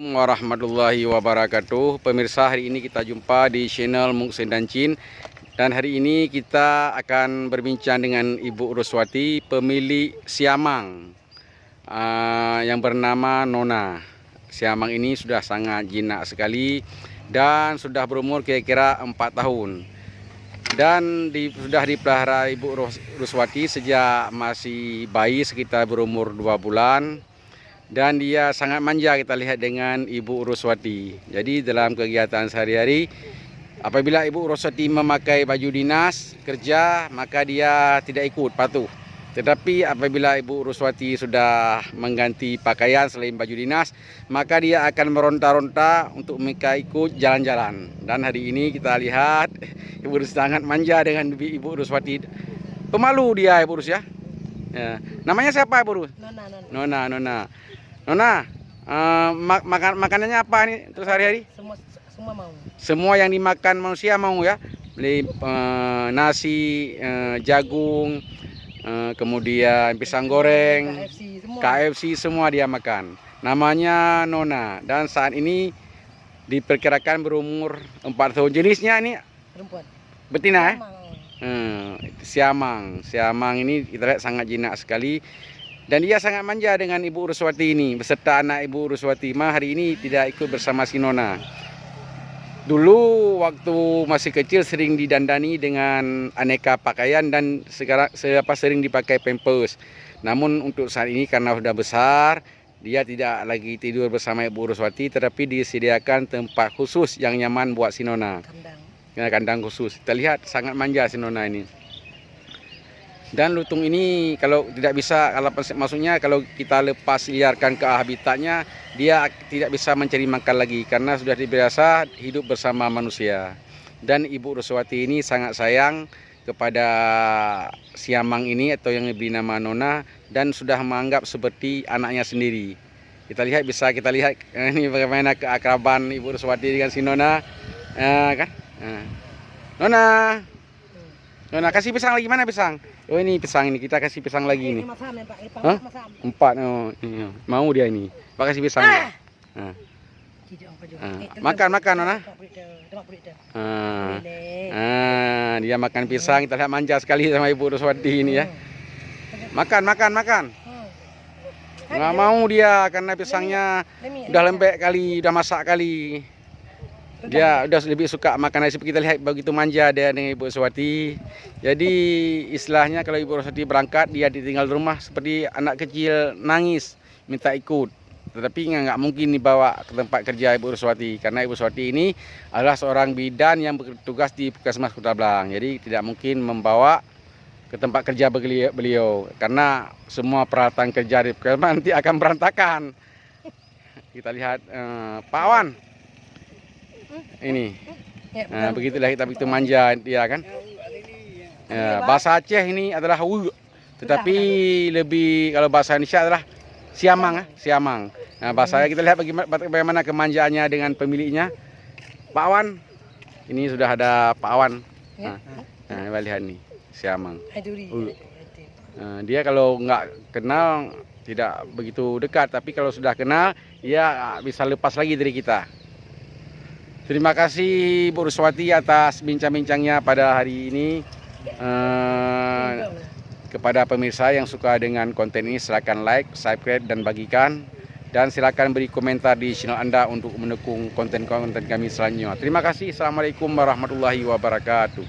Assalamualaikum warahmatullahi wabarakatuh. Pemirsa, hari ini kita jumpa di channel Mung Sen dan Chin. Dan hari ini kita akan berbincang dengan Ibu Ruswati, pemilik siamang yang bernama Nona. Siamang ini sudah sangat jinak sekali dan sudah berumur kira-kira 4 tahun. Dan sudah dipelihara Ibu Ruswati sejak masih bayi, sekitar berumur 2 bulan. Dan dia sangat manja, kita lihat dengan Ibu Ruswati. Jadi dalam kegiatan sehari-hari, apabila Ibu Ruswati memakai baju dinas kerja, maka dia tidak ikut, patuh. Tetapi apabila Ibu Ruswati sudah mengganti pakaian selain baju dinas, maka dia akan meronta-ronta untuk mereka ikut jalan-jalan. Dan hari ini kita lihat Ibu Ruswati sangat manja dengan Ibu Ruswati. Pemalu dia, Ibu Rus ya. Namanya siapa, Ibu Rus? Nona. Nona, makanannya apa nih terus hari-hari? Semua mau. Semua yang dimakan manusia mau ya? Beli nasi, jagung, kemudian pisang goreng, KFC semua dia makan. Namanya Nona dan saat ini diperkirakan berumur 4 tahun. Jenisnya ini Perempuan. betina ya? Siamang ini kita lihat sangat jinak sekali. Dan dia sangat manja dengan Ibu Ruswati ini, beserta anak Ibu Ruswati. Hari ini tidak ikut bersama si Nona. Dulu waktu masih kecil sering didandani dengan aneka pakaian dan sekarang sering dipakai pampers. Namun untuk saat ini karena sudah besar, dia tidak lagi tidur bersama Ibu Ruswati, tetapi disediakan tempat khusus yang nyaman buat si Nona. Kandang khusus. Kita lihat sangat manja si Nona ini. Dan lutung ini kalau tidak bisa, maksudnya kalau kita lepas liarkan ke habitatnya, dia tidak bisa mencari makan lagi karena sudah terbiasa hidup bersama manusia. Dan Ibu Ruswati ini sangat sayang kepada siamang ini atau yang diberi nama Nona dan sudah menganggap seperti anaknya sendiri. Kita lihat ini bagaimana keakraban Ibu Ruswati dengan si Nona, kan? Nona kasih pisang lagi, mana pisang? Oh ini pisang ini, kita kasih pisang lagi ini. 4. Oh, iya. Mau dia ini. Pak kasih pisang. Makan Nona. Dia makan pisang, kita lihat manja sekali sama Ibu Ruswati ini ya. Makan. Nggak mau dia karena pisangnya udah lembek kali, udah masak kali. Dia udah lebih suka makan nasi. Kita lihat begitu manja dia dengan Ibu Ruswati. Jadi istilahnya kalau Ibu Ruswati berangkat, dia ditinggal di rumah seperti anak kecil nangis minta ikut. Tetapi nggak mungkin dibawa ke tempat kerja Ibu Ruswati karena Ibu Ruswati ini adalah seorang bidan yang bertugas di Puskesmas Kota Blang. Jadi tidak mungkin membawa ke tempat kerja beliau karena semua peralatan kerja di Puskesmas nanti akan berantakan. Kita lihat Pak Wan. Ini, begitulah kita begitu manja dia kan. Bahasa Aceh ini adalah wu, tetapi lebih kalau bahasa Indonesia adalah siamang. Bahasa kita lihat bagaimana kemanjaannya dengan pemiliknya. Pak Wan, ini sudah ada Pak Wan. Lihat nih siamang. Dia kalau nggak kenal tidak begitu dekat, tapi kalau sudah kenal dia bisa lepas lagi dari kita. Terima kasih Bu Ruswati atas bincang-bincangnya pada hari ini. Kepada pemirsa yang suka dengan konten ini, silakan like, subscribe, dan bagikan. Dan silakan beri komentar di channel Anda untuk mendukung konten-konten kami selanjutnya. Terima kasih. Assalamualaikum warahmatullahi wabarakatuh.